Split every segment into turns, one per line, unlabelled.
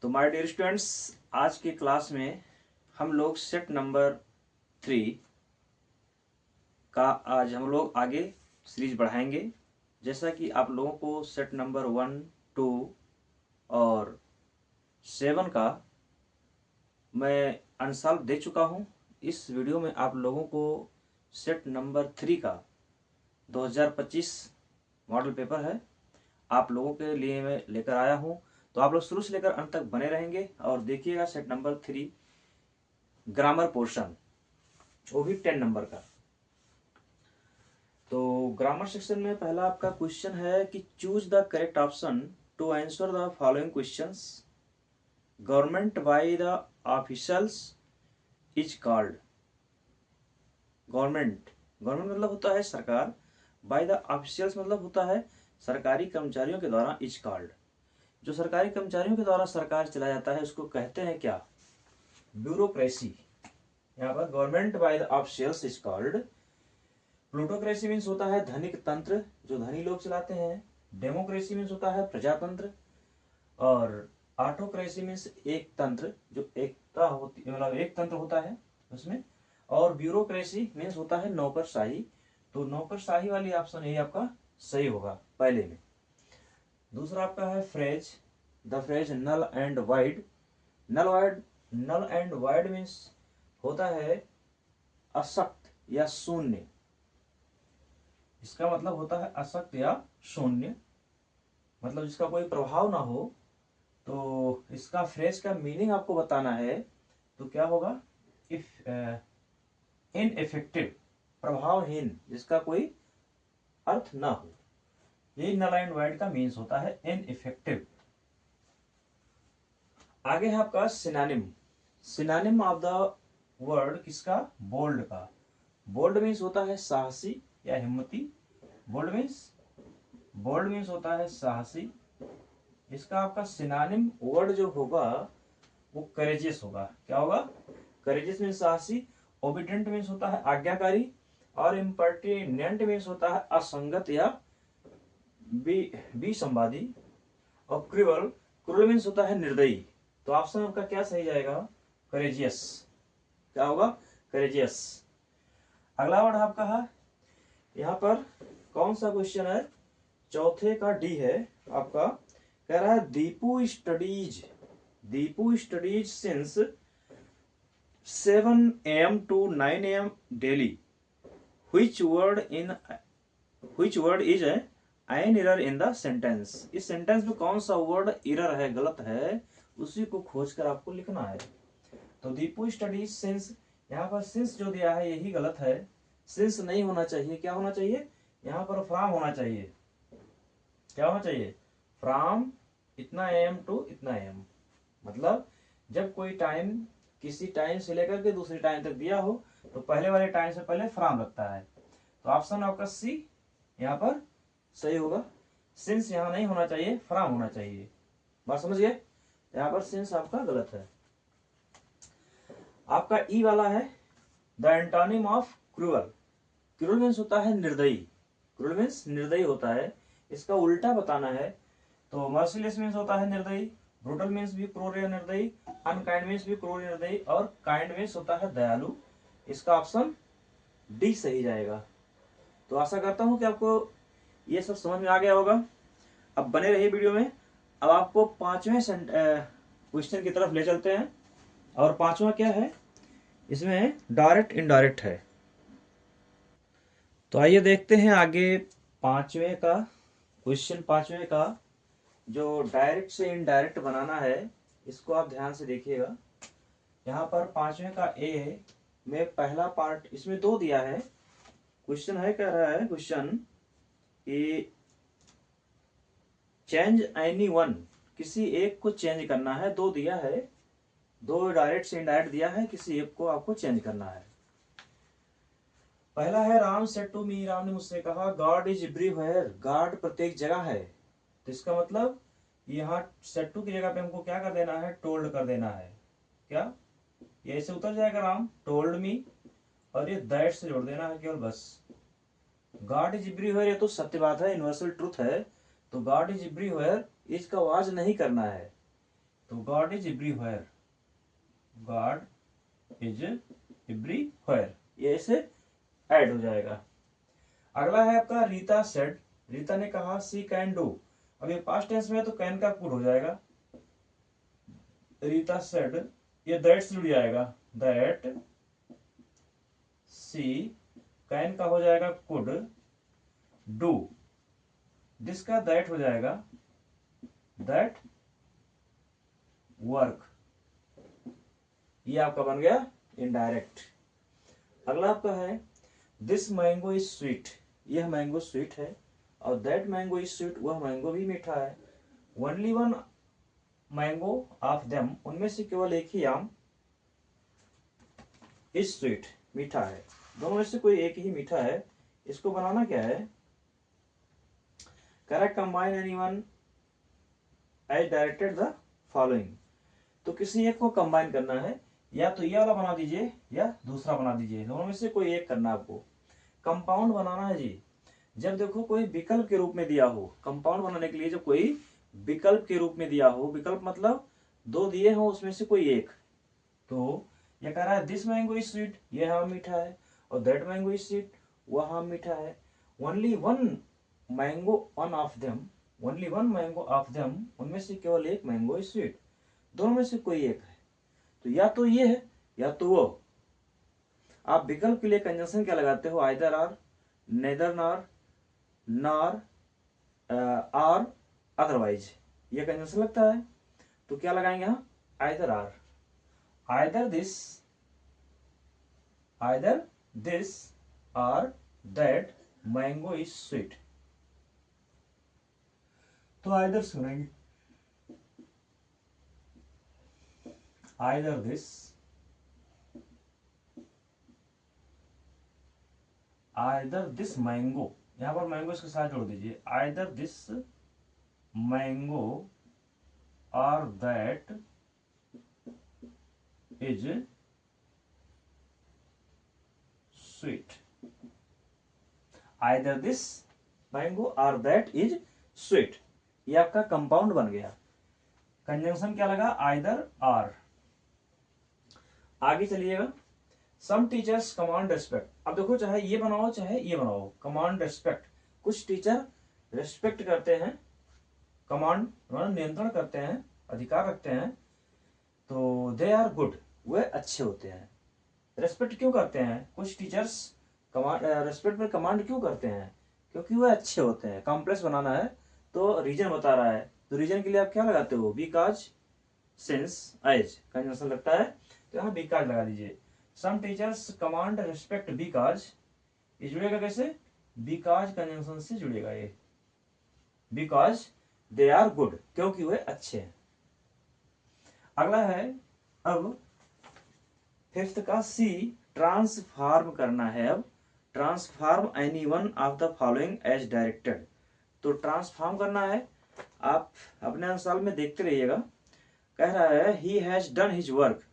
तो my dear students, आज की क्लास में हम लोग सेट नंबर 3 का आज हम लोग आगे सीरीज बढ़ाएंगे। जैसा कि आप लोगों को सेट नंबर 1, 2 और 7 का मैं अनसॉल्व दे चुका हूं। इस वीडियो में आप लोगों को सेट नंबर 3 का 2025 मॉडल पेपर है, आप लोगों के लिए मैं लेकर आया हूं। तो आप लोग शुरू से लेकर अंत तक बने रहेंगे और देखिएगा सेट नंबर 3 ग्रामर पोर्शन, वो भी 10 नंबर का। तो ग्रामर सेक्शन में पहला आपका क्वेश्चन है कि choose the correct option to answer the following questions. Government by the officials is called. Government government मतलब होता है सरकार, बाय द ऑफिशियल्स मतलब होता है सरकारी कर्मचारियों के द्वारा इज कॉल्ड। जो सरकारी कर्मचारियों के द्वारा सरकार चलाया जाता है उसको कहते हैं क्या? ब्यूरोक्रेसी। यहाँ पर government by the officials is called. Plutocracy means होता है धनिक तंत्र, जो धनी लोग चलाते हैं। डेमोक्रेसी मीन्स होता है प्रजातंत्र। और ऑटोक्रेसी मीन्स एक तंत्र, जो एकता होती मतलब एक तंत्र होता है उसमें। और ब्यूरोक्रेसी मीन्स होता है नौकरशाही। तो नौकरशाही वाली ऑप्शन ये आपका सही होगा पहले में। दूसरा आपका है phrase, the phrase null and void. Null and void means होता है असक्त या शून्य। इसका मतलब होता है असक्त या शून्य, मतलब जिसका कोई प्रभाव ना हो। तो इसका फ्रेज का मीनिंग आपको बताना है, तो क्या होगा? इफ इनइफेक्टिव, प्रभावहीन, जिसका कोई अर्थ ना हो। यही नल एंड वाइड का मीन्स होता है, इनइफेक्टिव। आगे है आपका synonym. Synonym of the word किसका? बोल्ड का। बोल्ड मीन्स होता है साहसी या हिम्मती। बोल्ड मीन्स होता है साहसी। इसका आपका सिनोनिम वर्ड जो होगा वो करेजियस होगा। क्या होगा? करेजियस मीन्स साहसी। ओबिडेंट मीन्स होता है आज्ञाकारी। और इम्पर्टिनेंट मीन्स होता है असंगत या विसंवादी। और क्रूअल मीन्स होता है निर्दयी। तो ऑप्शन आपका क्या सही जाएगा? करेजियस। क्या होगा? करेजियस। अगला वर्ड आपका है, यहाँ पर कौन सा क्वेश्चन है? चौथे का डी है आपका। कह रहा है Deepu studies since 7 AM to 9 AM daily. which word is an error in the sentence। इस सेंटेंस में कौन सा वर्ड एरर है, गलत है, उसी को खोजकर आपको लिखना है। तो दीपू स्टडीज सिंस, यहाँ पर सिंस जो दिया है यही गलत है। सिंस नहीं होना चाहिए, क्या होना चाहिए? यहाँ पर फ्रॉम होना चाहिए। क्या होना चाहिए? फ्रॉम इतना एम टू इतना एम। मतलब जब कोई टाइम किसी टाइम से लेकर के दूसरे टाइम तक दिया हो तो पहले वाले टाइम से पहले फ्रॉम लगता है। तो ऑप्शन आपका सी यहाँ पर सही होगा। सिंस यहाँ नहीं होना चाहिए, फ्रॉम होना चाहिए। बात समझ गए? यहाँ पर सिंस आपका गलत है। आपका ई वाला है the antonym of cruel. Cruel means होता है निर्दयी। क्रूअल मीन्स निर्दयी होता है। इसका उल्टा बताना है। तो मर्सिलेस मीन्स होता है निर्दयी। ब्रूटल मीन्स भी क्रूर या निर्दयी। अनकाइंड मीन्स भी क्रूर या निर्दयी। और काइंड मीन्स होता है दयालु। इसका ऑप्शन डी सही जाएगा। तो आशा करता हूं कि आपको ये सब समझ में आ गया होगा। अब बने रहिए वीडियो में। अब आपको पांचवें क्वेश्चन की तरफ ले चलते हैं। और पांचवा क्या है? इसमें डायरेक्ट इनडायरेक्ट है। तो आइए देखते हैं आगे पांचवें का क्वेश्चन। पांचवें का जो डायरेक्ट से इनडायरेक्ट बनाना है, इसको आप ध्यान से देखिएगा। यहाँ पर पांचवें का ए में पहला पार्ट, इसमें दो दिया है। क्वेश्चन है, कह रहा है क्वेश्चन कि चेंज एनी वन, किसी एक को चेंज करना है। दो दिया है, दो डायरेक्ट से इनडायरेक्ट दिया है, किसी एक को आपको चेंज करना है। पहला है Ram said to me, Ram ने मुझसे कहा गॉड इज एवरीवेयर, गॉड प्रत्येक जगह है। तो इसका मतलब यहाँ सेड टू की जगह पे हमको क्या कर देना है? टोल्ड कर देना है। क्या ये ऐसे उतर जाएगा? राम टोल्ड मी, और ये दैट से जोड़ देना है केवल, बस। गॉड इज एवरीवेयर ये तो सत्य बात है, यूनिवर्सल ट्रूथ है। तो गॉड इज एवरीवेयर, इसका वाज नहीं करना है। तो God is everywhere, God is everywhere, ये इसे ऐड हो जाएगा। अगला है आपका रीता सेड, रीता ने कहा सी कैन डू, अब ये पास्ट टेंस में है तो कैन का कुड हो जाएगा। रीता सेड, ये दैट से जुड़ जाएगा, दैट सी कैन का हो जाएगा कुड डू, दिस का दैट हो जाएगा दैट वर्क, ये आपका बन गया इनडायरेक्ट। अगला आपका है दिस मैंगो इज स्वीट, यह मैंगो स्वीट है, और दैट मैंगो इज स्वीट, वह मैंगो भी मीठा है। Only one mango of them, उनमें से केवल एक ही आम, इज स्वीट, मीठा है। दोनों में से कोई एक ही मीठा है। इसको बनाना क्या है, correct combine anyone as directed the following, तो किसी एक को कंबाइन करना है, या तो ये वाला बना दीजिए या दूसरा बना दीजिए, दोनों में से कोई एक करना है आपको। कंपाउंड बनाना है जी, जब देखो कोई विकल्प के रूप में दिया हो, कंपाउंड बनाने के लिए जब कोई विकल्प के रूप में दिया हो, विकल्प मतलब दो दिए हो उसमें से कोई एक, तो ये कह रहा है दिस मैंगो इज स्वीट, यह आम मीठा है, और दैट मैंगो इज स्वीट, वह आम मीठा है। Only one mango one of them, only one mango of them, उनमें से केवल एक मैंगो इज स्वीट, दोनों में से कोई एक है, तो या तो ये है या तो वो। आप विकल्प के लिए कंजंक्शन क्या लगाते हो, आइदर आर, नेदर नार, नार, आर, अदरवाइज, ये कंजंक्शन लगता है, तो क्या लगाएंगे हम, either or, either this or that mango is sweet, तो आइदर सुनेंगे, आइदर दिस मैंगो, यहां पर मैंगो इसके साथ जोड़ दीजिए, आइदर दिस मैंगो और that is sweet, either this mango और दैट इज स्वीट, ये आपका कंपाउंड बन गया। कंजंक्शन क्या लगा, आइदर आर। आगे चलिएगा, सम टीचर्स कमांड रेस्पेक्ट, अब देखो चाहे ये बनाओ चाहे ये बनाओ, कमांड रेस्पेक्ट, कुछ टीचर रेस्पेक्ट करते हैं, कमांड नियंत्रण करते हैं, अधिकार रखते हैं, तो दे आर गुड, वे अच्छे होते हैं। रेस्पेक्ट क्यों करते हैं कुछ टीचर्स, कमांड रेस्पेक्ट में कमांड क्यों करते हैं, क्योंकि वे अच्छे होते हैं। कॉम्प्लेक्स बनाना है तो रीजन बता रहा है, तो रीजन के लिए आप क्या लगाते हो, बिकॉज, सिंस, एज, कंजंक्शन लगता है, तो यहाँ बिकॉज लगा दीजिए। Some teachers command respect because, ये जुड़ेगा कैसे, बिकॉज कंजंक्शन से जुड़ेगा ये, बिकॉज दे आर गुड, क्योंकि वे अच्छे हैं। अगला है अब फिफ्थ का सी, ट्रांसफॉर्म करना है। अब transform any one of the following as directed, तो ट्रांसफॉर्म करना है, आप अपने अनुसार में देखते रहिएगा। कह रहा है he has done his work,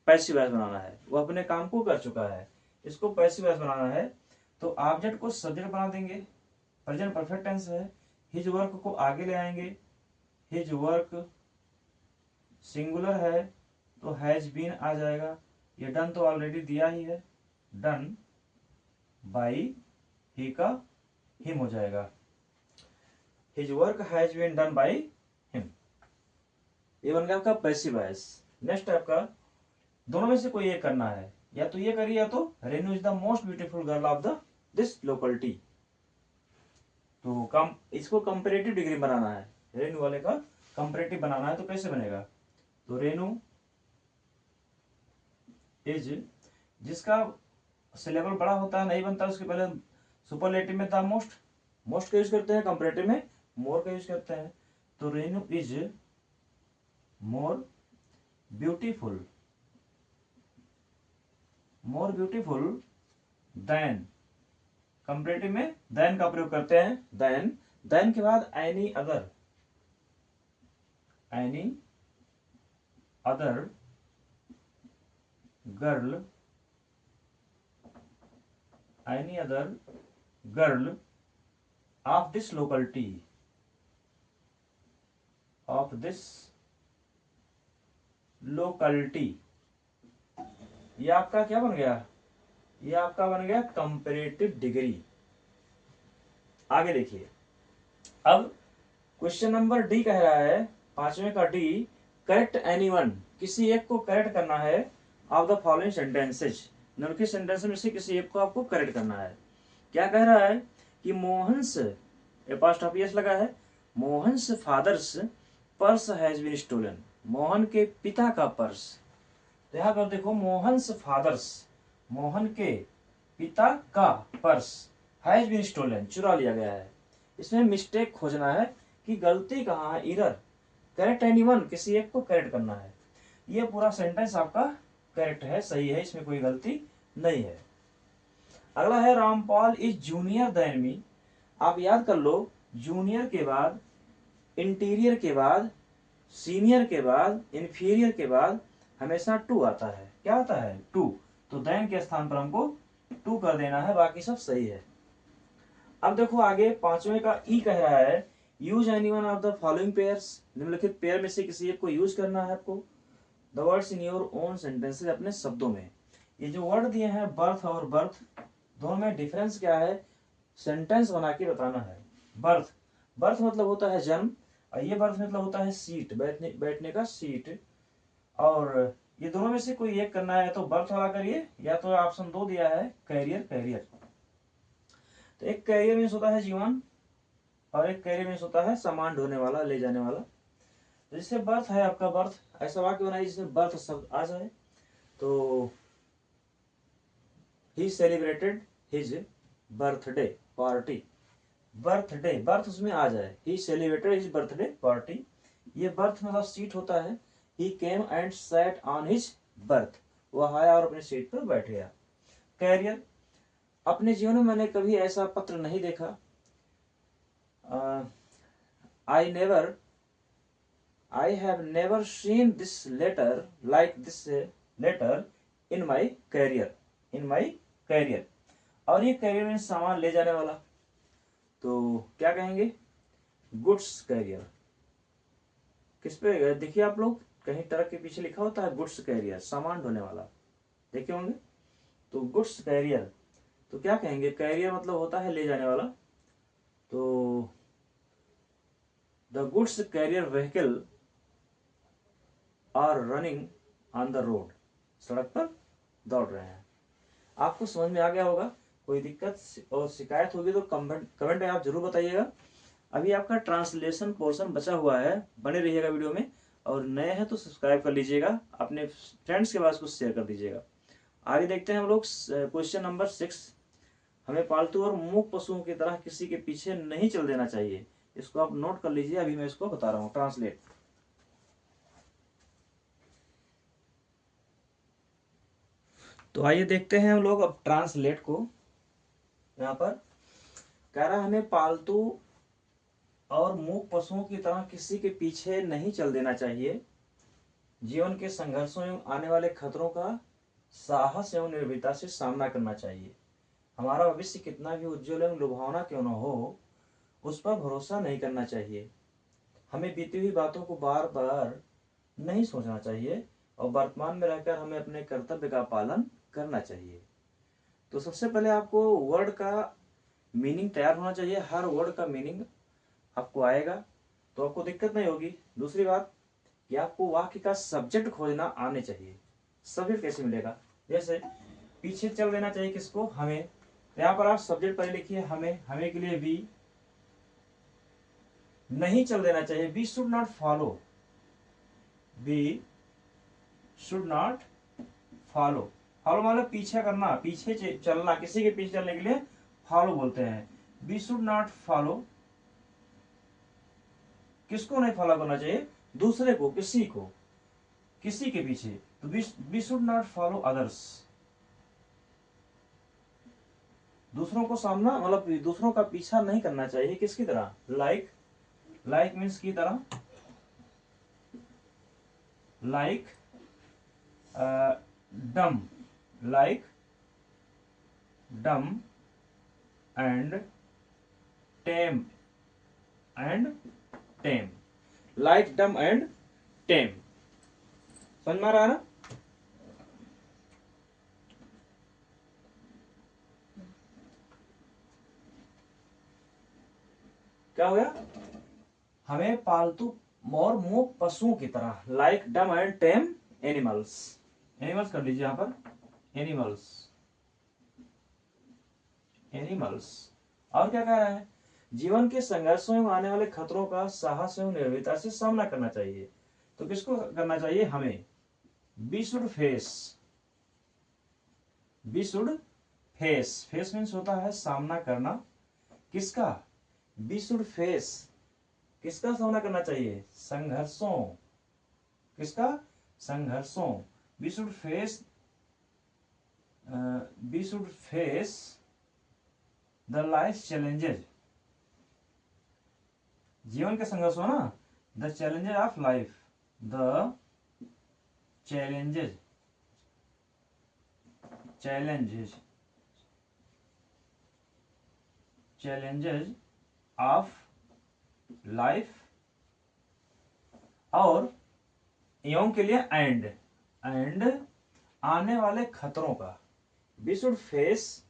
passive voice बनाना है, वो अपने काम को कर चुका है, इसको पैसिव वॉइस बनाना है, तो ऑब्जेक्ट को सब्जेक्ट बना देंगे, प्रेजेंट परफेक्ट टेंस है, हिज वर्क को आगे ले आएंगे, हिज वर्क सिंगुलर है तो हैज बीन आ जाएगा, ये डन तो ऑलरेडी दिया ही है, डन बाई ही का हिम हो जाएगा, his work has been done by him, ये बन गया आपका पैसिव वॉइस। नेक्स्ट आपका दोनों में से कोई एक करना है, या तो ये करिए या तो Renu is the most beautiful girl of the this locality, तो कम इसको कंपैरेटिव डिग्री बनाना है, रेनू वाले का कंपैरेटिव बनाना है, तो कैसे बनेगा, तो रेनू इज, जिसका सिलेबल बड़ा होता है नहीं बनता उसके पहले सुपरलेटिव में द मोस्ट, मोस्ट का यूज करते हैं, कंपैरेटिव में मोर का यूज करते हैं, तो Renu is more beautiful, more beautiful then, comparative में देन का प्रयोग करते हैं, देन, देन के बाद any other, any other girl, any other girl of this locality, of this locality, ये आपका क्या बन गया, ये आपका बन गया कंपैरेटिव डिग्री। आगे देखिए, अब क्वेश्चन नंबर डी कह रहा है, पांचवें का डी, करेक्ट एनीवन, किसी एक को करेक्ट करना है ऑफ द फॉलोइंग सेंटेंसेज, निम्नलिखित सेंटेंस में से किसी एक को आपको करेक्ट करना है। क्या कह रहा है कि मोहन्स, एपोस्ट्रोफी एस लगा है, Mohan's father's purse has been stolen, Mohan के पिता का पर्स। तो यहाँ पर देखो मोहन्स फादर्स, मोहन के पिता का पर्स हैज बीन स्टोलन, चुरा लिया गया है। इसमें मिस्टेक खोजना है कि गलती कहाँ है, इरर। करेक्ट एनीवन, किसी एक को करेक्ट करना है। ये पूरा सेंटेंस आपका करेक्ट है, सही है, इसमें कोई गलती नहीं है। अगला है Rampal is junior than me. आप याद कर लो, जूनियर के बाद, इंटीरियर के बाद, सीनियर के बाद, इंफीरियर के बाद हमेशा टू आता है। क्या आता है, टू। तो देन के स्थान पर हमको टू कर देना है, बाकी सब सही है। अब देखो आगे पांचवें का ई कह रहा है, use anyone of the following pairs, निम्नलिखित पेयर में से किसी एक को यूज करना है आपको। The words in your own sentences, अपने शब्दों में। ये जो वर्ड दिए हैं बर्थ और बर्थ, दोनों में डिफरेंस क्या है, सेंटेंस बना के बताना है। बर्थ, बर्थ मतलब होता है जन्म, और ये बर्थ मतलब होता है सीट, बैठने का सीट। और ये दोनों में से कोई एक करना है, तो बर्थ वाला करिए, या तो ऑप्शन 2 दिया है कैरियर, कैरियर। तो एक कैरियर मीन्स होता है जीवन, और एक कैरियर मीन्स होता है सामान ढोने वाला, ले जाने वाला। तो जिससे बर्थ है आपका, बर्थ, ऐसा वाक्य बनाइए जिसमें बर्थ शब्द आ जाए। तो ही celebrated his birthday party, birthday, birth उसमें आ जाए, he celebrated his birthday party. ये बर्थ मतलब सीट होता है। He came and sat on his berth, वह आया और अपने सीट पर बैठ गया। कैरियर, अपने जीवन में मैंने कभी ऐसा पत्र नहीं देखा। I never, I have never seen this letter like this letter in my career, in my career. और ये कैरियर में सामान ले जाने वाला, तो क्या कहेंगे, गुड्स कैरियर। किस पे देखिए आप लोग, कहीं ट्रक के पीछे लिखा होता है गुड्स कैरियर, सामान ढोने वाला, देखे होंगे। तो गुड्स कैरियर, तो क्या कहेंगे, कैरियर मतलब होता है ले जाने वाला। तो the goods carrier vehicle are running on the road, सड़क पर दौड़ रहे हैं। आपको समझ में आ गया होगा। कोई दिक्कत और शिकायत होगी तो कमेंट में आप जरूर बताइएगा। अभी आपका ट्रांसलेशन पोर्शन बचा हुआ है, बने रहिएगा वीडियो में। और नए हैं तो सब्सक्राइब कर लीजिएगा, अपने फ्रेंड्स के पास कुछ शेयर कर दीजिएगा। आगे देखते हैं हम लोग क्वेश्चन नंबर 6। हमें पालतू और मूक पशुओं की तरह किसी के पीछे नहीं चल देना चाहिए। इसको आप नोट कर लीजिए, अभी मैं इसको बता रहा हूँ, ट्रांसलेट। तो आइए देखते हैं हम लोग अब ट्रांसलेट को। यहाँ पर कह रहा है हमें पालतू और मूक पशुओं की तरह किसी के पीछे नहीं चल देना चाहिए। जीवन के संघर्षों एवं आने वाले खतरों का साहस एवं निर्भीकता से सामना करना चाहिए। हमारा भविष्य कितना भी उज्जवल एवं लुभावना क्यों न हो, उस पर भरोसा नहीं करना चाहिए। हमें बीती हुई बातों को बार बार नहीं सोचना चाहिए, और वर्तमान में रहकर हमें अपने कर्तव्य का पालन करना चाहिए। तो सबसे पहले आपको वर्ड का मीनिंग तैयार होना चाहिए, हर वर्ड का मीनिंग आपको आएगा तो आपको दिक्कत नहीं होगी। दूसरी बात कि आपको वाक्य का सब्जेक्ट खोजना आने चाहिए। सब्जेक्ट कैसे मिलेगा, जैसे पीछे चल देना चाहिए किसको, हमें। यहाँ पर आप सब्जेक्ट पहले लिखिए हमें, हमें के लिए वी, नहीं चल देना चाहिए, we should not follow, we should not follow. Follow मतलब पीछे करना, पीछे चलना, किसी के पीछे चलने के लिए फॉलो बोलते हैं। वी शुड नॉट फॉलो, किसको नहीं फॉलो करना चाहिए, दूसरे को, किसी को, किसी के पीछे। तो we should not follow others, दूसरों को सामना मतलब दूसरों का पीछा नहीं करना चाहिए, किसकी तरह, लाइक, लाइक मीन्स की तरह, like dumb, like dumb and tame, and tame, like dumb and tame. समझ में आ रहा है ना? क्या हो गया? हमें पालतू और मूक पशुओं की तरह, like dumb and time animals, animals कर लीजिए यहां पर, एनिमल्स, एनिमल्स। और क्या कह रहा है? जीवन के संघर्षों में आने वाले खतरों का साहस एवं निर्भीकता से सामना करना चाहिए। तो किसको करना चाहिए? हमें। We should face, we should face, face means होता है सामना करना। किसका? बी शुड फेस, किसका सामना करना चाहिए? संघर्षों। किसका? संघर्षों। We should face, we should face the life challenges, जीवन के संघर्ष हो ना, the challenges of life, the challenges, challenges, challenges of life, और एवं के लिए एंड आने वाले खतरों का। We should face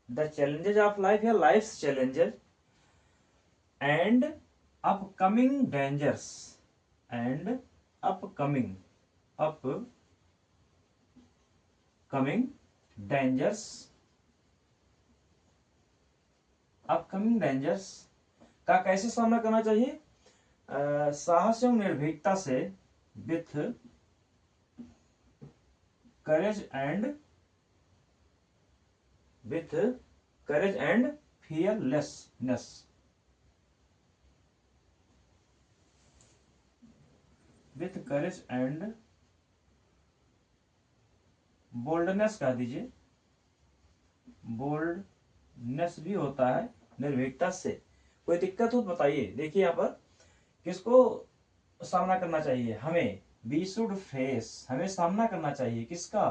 the challenges of life या life challenges and upcoming dangers, and upcoming, upcoming dangers, upcoming dangers का कैसे सामना करना चाहिए? साहस एवं निर्भीकता से, with courage and, with courage and fearlessness, with courage and boldness कह दीजिए, बोल्डनेस भी होता है निर्भीकता से। कोई दिक्कत हो तो बताइए। देखिए यहाँ पर किसको सामना करना चाहिए? हमें। वी शुड फेस, हमें सामना करना चाहिए। किसका?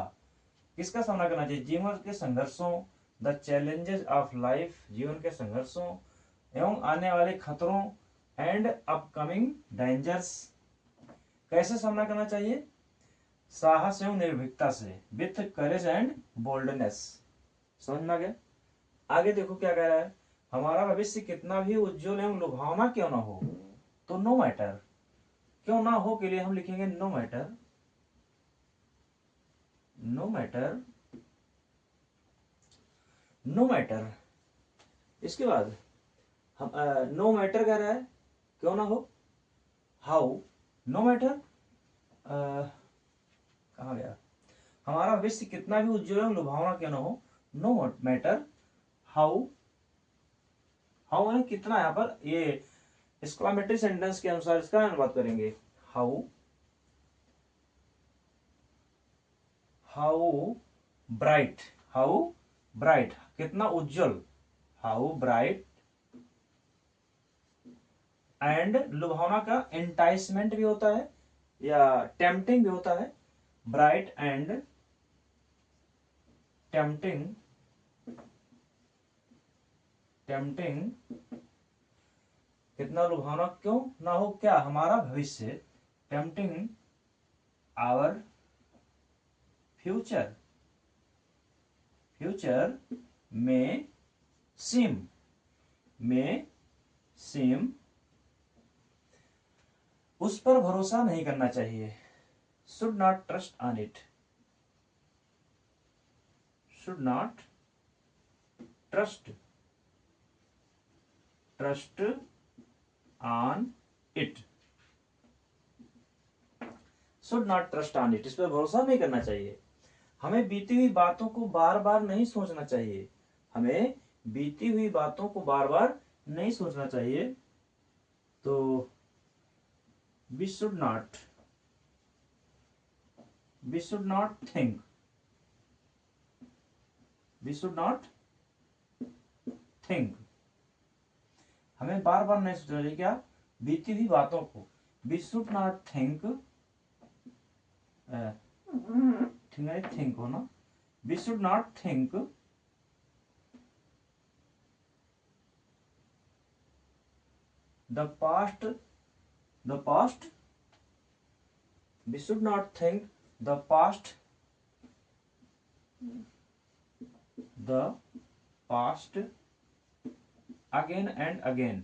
किसका सामना करना चाहिए? जीवन के संघर्षों, द चैलेंजेस ऑफ लाइफ, जीवन के संघर्षों एवं आने वाले खतरों, एंड अपकमिंग डेंजर्स। कैसे सामना करना चाहिए? साहस एवं निर्भीकता से, विथ करेज एंड बोल्डनेस। समझ में आ गया? आगे देखो क्या कह रहा है। हमारा भविष्य कितना भी उज्जवल एवं लुभावना क्यों ना हो, तो नो मैटर, क्यों ना हो के लिए हम लिखेंगे no matter, no matter, no matter. इसके बाद हम नो मैटर कह रहा है क्यों ना हो, हाउ, नो मैटर, कहा गया? हमारा भविष्य कितना भी उज्जवल एवं लुभावना क्यों ना हो, नो मैटर हाउ, हाउ है कितना, यहाँ पर ये एक्सक्लामेटरी सेंटेंस के अनुसार इसका अनुवाद करेंगे। How, how bright, how bright कितना उज्जवल, हाउ ब्राइट, एंड लुभावना का एंटाइसमेंट भी होता है या टेम्पटिंग भी होता है, ब्राइट एंड टेम्पटिंग, टेम्पटिंग कितना लुभावना क्यों ना हो क्या? हमारा भविष्य, टेम्पटिंग आवर फ्यूचर, फ्यूचर में सीम, में सीम, उस पर भरोसा नहीं करना चाहिए, should not trust on it, should not trust, trust on it, should not trust on it, इस पर भरोसा नहीं करना चाहिए। हमें बीती हुई बातों को बार बार नहीं सोचना चाहिए, हमें बीती हुई बातों को बार बार नहीं सोचना चाहिए। तो we should not, we should not think, we should not think, हमें बार बार नहीं सोचना चाहिए क्या? बीती हुई बातों को। We should not think, think हो ना, we should not think the past, the past We should not think the past again and again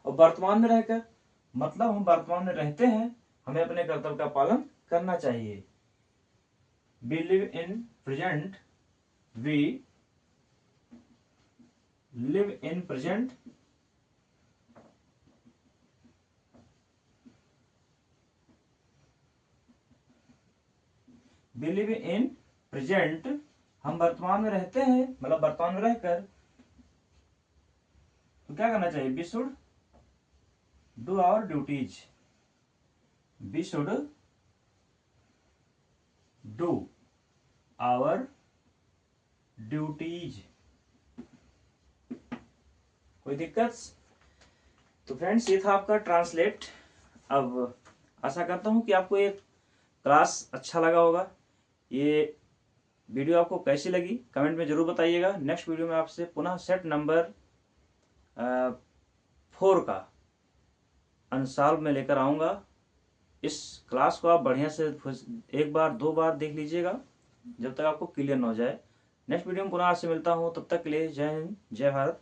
और वर्तमान में रहकर मतलब हम वर्तमान में रहते हैं, हमें अपने कर्तव्य का पालन करना चाहिए। We live in present, we live in present we live in present, हम वर्तमान में रहते हैं मतलब वर्तमान में रहकर तो क्या करना चाहिए? We should do our duties, we should do our duties। कोई दिक्कत? तो फ्रेंड्स ये था आपका ट्रांसलेट। अब आशा करता हूँ कि आपको ये क्लास अच्छा लगा होगा। ये वीडियो आपको कैसी लगी कमेंट में जरूर बताइएगा। नेक्स्ट वीडियो में आपसे पुनः सेट नंबर 4 का अनसॉल्व में लेकर आऊँगा। इस क्लास को आप बढ़िया से एक बार 2 बार देख लीजिएगा जब तक आपको क्लियर न हो जाए। नेक्स्ट वीडियो में पुनः आपसे मिलता हूँ, तब तक के लिए जय हिंद, जय भारत।